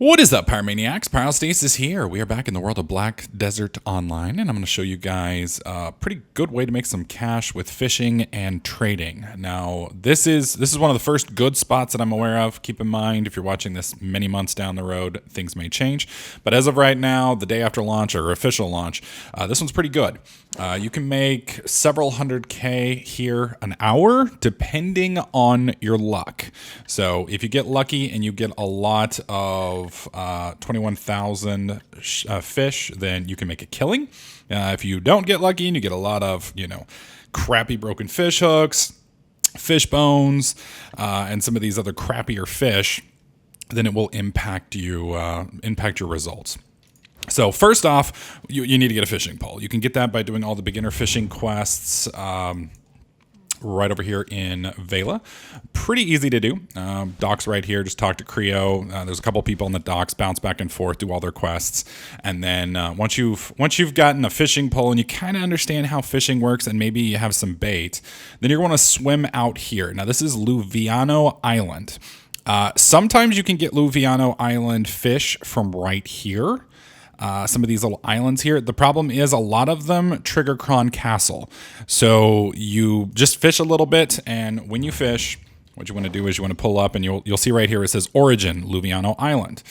What is up, Pyromaniacs? Pyrostasis here. We are back in the world of Black Desert Online, and I'm going to show you guys a pretty good way to make some cash with fishing and trading. Now, this is one of the first good spots that I'm aware of. Keep in mind, if you're watching this many months down the road, things may change. But as of right now, the day after launch or official launch, this one's pretty good. You can make several hundred K here an hour, depending on your luck. So if you get lucky and you get a lot of 21,000 fish, then you can make a killing. If you don't get lucky and you get a lot of, crappy broken fish hooks, fish bones, and some of these other crappier fish, then it will impact you, impact your results. So first off, you need to get a fishing pole. You can get that by doing all the beginner fishing quests, right over here in Vela. Pretty easy to do. Docks right here. Just talk to Creo. There's a couple people on the docks, bounce back and forth, do all their quests, and then once you've gotten a fishing pole and you kind of understand how fishing works, and maybe you have some bait, then you're going to swim out here. Now this is Luviano Island. Sometimes you can get Luviano Island fish from right here. Some of these little islands here. The problem is a lot of them trigger Kron Castle. So you just fish a little bit, and when you fish, what you want to do is you want to pull up, and you'll see right here it says Origin, Luviano Island.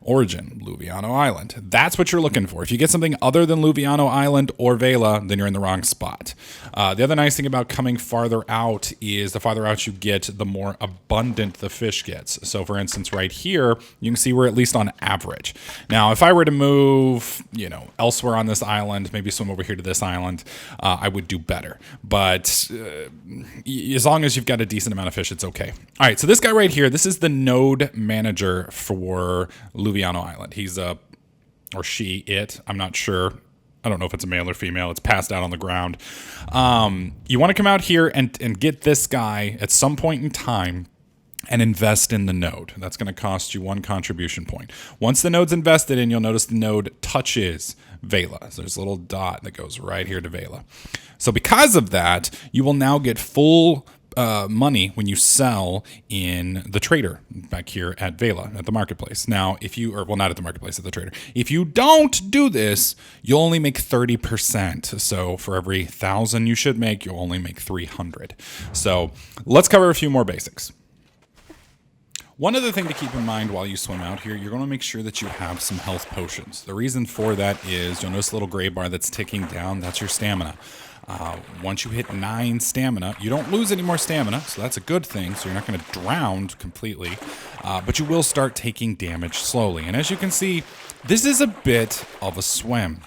Origin, Luviano Island. That's what you're looking for. If you get something other than Luviano Island or Vela, then you're in the wrong spot. The other nice thing about coming farther out is the farther out you get, the more abundant the fish gets. So for instance, right here, you can see we're at least on average. Now, if I were to move, elsewhere on this island, maybe swim over here to this island, I would do better. But as long as you've got a decent amount of fish, it's okay. All right, so this guy right here, this is the node manager for Luviano Island. He's or she, I'm not sure. I don't know if it's a male or female. It's passed out on the ground. You want to come out here and get this guy at some point in time and invest in the node. That's going to cost you 1 contribution point. Once the node's invested in, you'll notice the node touches Vela. So there's a little dot that goes right here to Vela. So because of that, you will now get full money when you sell in the trader back here at Vela at the marketplace. Now, not at the marketplace, at the trader. If you don't do this, you'll only make 30%. So for every 1,000 you should make, you'll only make 300. So let's cover a few more basics. One other thing to keep in mind while you swim out here, you're going to make sure that you have some health potions. The reason for that is you'll notice a little gray bar that's ticking down. That's your stamina. Once you hit 9 stamina, you don't lose any more stamina, so that's a good thing. So you're not going to drown completely, but you will start taking damage slowly. And as you can see, this is a bit of a swim.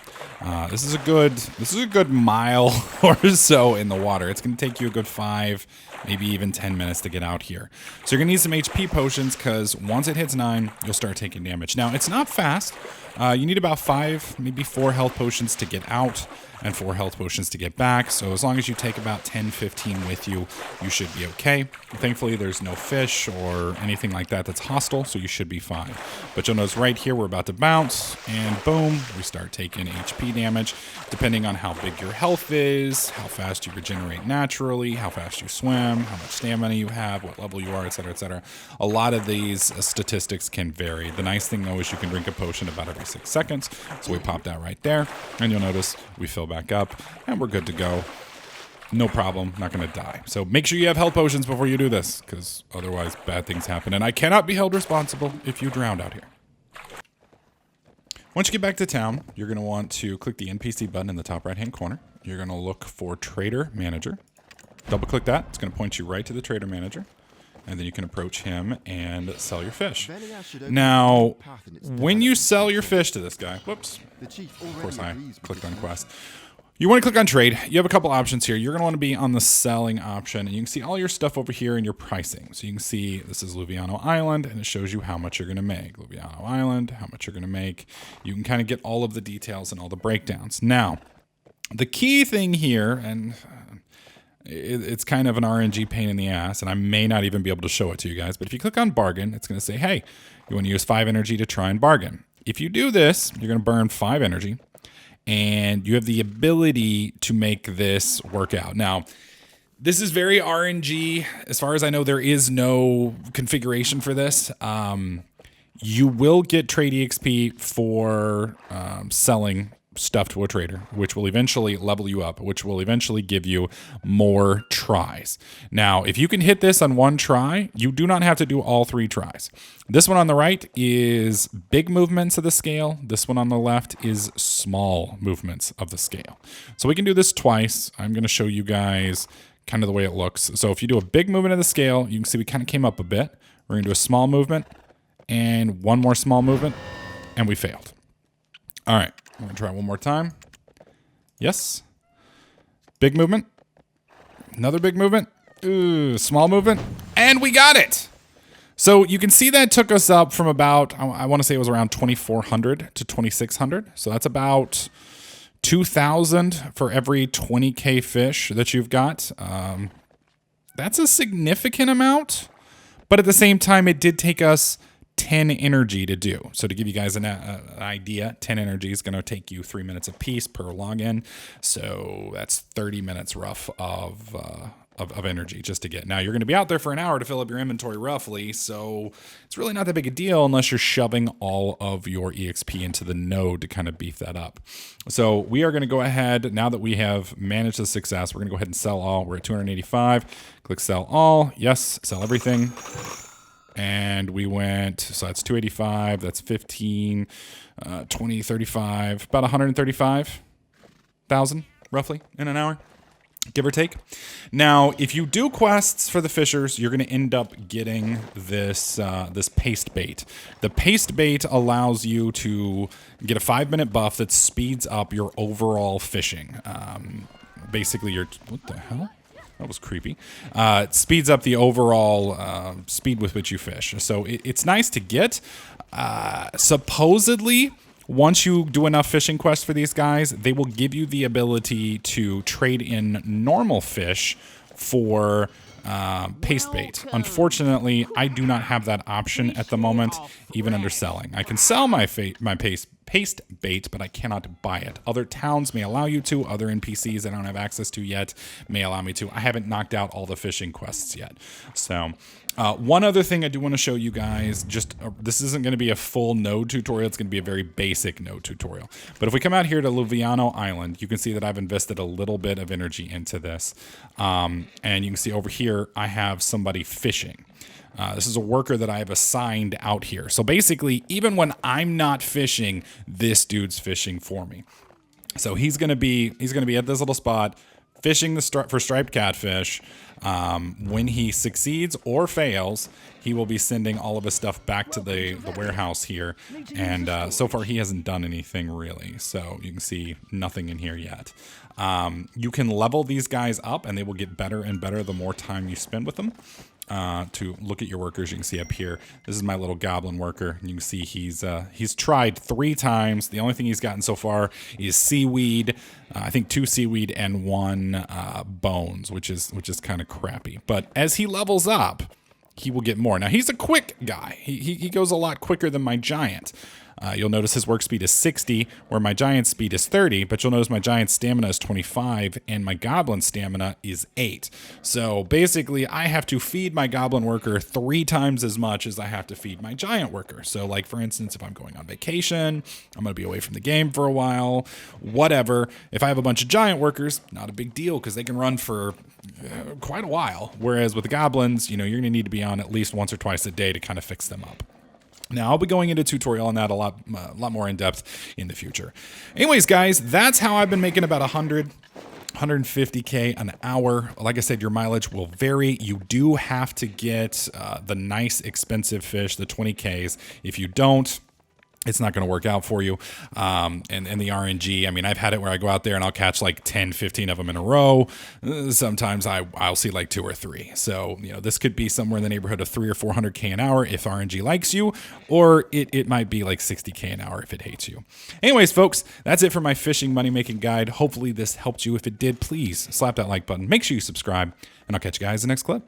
This is a good mile or so in the water. It's going to take you a good 5, maybe even 10 minutes to get out here. So you're going to need some HP potions, because once it hits 9, you'll start taking damage. Now, it's not fast. You need about 5, maybe 4 health potions to get out, and 4 health potions to get back. So as long as you take about 10, 15 with you, you should be okay. Thankfully, there's no fish or anything like that that's hostile, so you should be fine. But you'll notice right here, we're about to bounce, and boom, we start taking HP damage. Depending on how big your health is, how fast you regenerate naturally, how fast you swim, how much stamina you have, what level you are, etc., etc. A lot of these statistics can vary. The nice thing, though, is you can drink a potion about every 6 seconds. So we pop that right there, and you'll notice we fill back up, and we're good to go. No problem, not going to die. So make sure you have health potions before you do this, because otherwise bad things happen, and I cannot be held responsible if you drowned out here. Once you get back to town, you're going to want to click the NPC button in the top right-hand corner. You're going to look for Trader Manager. Double-click that. It's going to point you right to the Trader Manager. And then you can approach him and sell your fish. Now, when you sell your fish to this guy, whoops, of course I clicked on quest. You want to click on trade. You have a couple options here. You're going to want to be on the selling option, and you can see all your stuff over here in your pricing. So you can see this is Luviano Island, and it shows you how much you're going to make. Luviano Island, how much you're going to make. You can kind of get all of the details and all the breakdowns. Now, the key thing here, and it's kind of an RNG pain in the ass, and I may not even be able to show it to you guys, but if you click on bargain, it's going to say, hey, you want to use 5 energy to try and bargain. If you do this, you're going to burn 5 energy, and you have the ability to make this work out. Now, this is very RNG. As far as I know, there is no configuration for this. You will get trade EXP for selling stuff to a trader, which will eventually level you up, which will eventually give you more tries. Now, if you can hit this on one try, you do not have to do all 3 tries. This one on the right is big movements of the scale. This one on the left is small movements of the scale. So we can do this twice. I'm going to show you guys kind of the way it looks. So if you do a big movement of the scale, you can see we kind of came up a bit. We're going to do a small movement and one more small movement, and we failed. All right. I'm going to try one more time. Yes. Big movement. Another big movement. Ooh, small movement. And we got it. So you can see that took us up from about, I want to say it was around 2,400 to 2,600. So that's about 2,000 for every 20K fish that you've got. That's a significant amount. But at the same time, it did take us 10 energy to do. So to give you guys an idea, 10 energy is going to take you 3 minutes apiece per login. So that's 30 minutes rough of energy just to get. Now you're going to be out there for an hour to fill up your inventory roughly. So it's really not that big a deal unless you're shoving all of your EXP into the node to kind of beef that up. So we are going to go ahead, now that we have managed the success, we're going to go ahead and sell all. We're at 285. Click sell all. Yes, sell everything. And we went, so that's 285, that's 15, 20, 35, about 135,000 roughly in an hour, give or take. Now, if you do quests for the fishers, you're going to end up getting this this paste bait. The paste bait allows you to get a 5-minute buff that speeds up your overall fishing. Basically, what the hell? That was creepy. It speeds up the overall speed with which you fish. So it's nice to get. Supposedly, once you do enough fishing quests for these guys, they will give you the ability to trade in normal fish for paste bait. Unfortunately, I do not have that option at the moment, even under selling. I can sell my paste bait, but I cannot buy it. Other towns may allow you to. Other NPCs I don't have access to yet may allow me to. I haven't knocked out all the fishing quests yet. So one other thing I do want to show you guys, this isn't going to be a full node tutorial. It's going to be a very basic node tutorial. But if we come out here to Luviano Island, you can see that I've invested a little bit of energy into this. And you can see over here, I have somebody fishing. This is a worker that I have assigned out here. So basically, even when I'm not fishing, this dude's fishing for me. So he's gonna be at this little spot fishing for striped catfish. When he succeeds or fails, he will be sending all of his stuff back to the warehouse here. And so far, he hasn't done anything really. So you can see nothing in here yet. You can level these guys up, and they will get better and better the more time you spend with them. To look at your workers, you can see up here, this is my little goblin worker. You can see he's tried 3 times. The only thing he's gotten so far is seaweed, I think 2 seaweed and 1 bones, which is kind of crappy. But as he levels up, he will get more. Now he's a quick guy. He goes a lot quicker than my giant. You'll notice his work speed is 60, where my giant speed is 30, but you'll notice my giant stamina is 25, and my goblin stamina is 8. So basically, I have to feed my goblin worker 3 times as much as I have to feed my giant worker. So like, for instance, if I'm going on vacation, I'm going to be away from the game for a while, whatever. If I have a bunch of giant workers, not a big deal, because they can run for quite a while. Whereas with the goblins, you're going to need to be on at least once or twice a day to kind of fix them up. Now, I'll be going into a tutorial on that a lot more in depth in the future. Anyways, guys, that's how I've been making about 150K an hour. Like I said, your mileage will vary. You do have to get the nice expensive fish, the 20Ks. If you don't, it's not going to work out for you. And the RNG, I mean, I've had it where I go out there and I'll catch like 10, 15 of them in a row. Sometimes I'll see like 2 or 3. So, this could be somewhere in the neighborhood of 300 or 400K an hour if RNG likes you, or it might be like 60K an hour if it hates you. Anyways, folks, that's it for my fishing money making guide. Hopefully this helped you. If it did, please slap that like button. Make sure you subscribe, and I'll catch you guys in the next clip.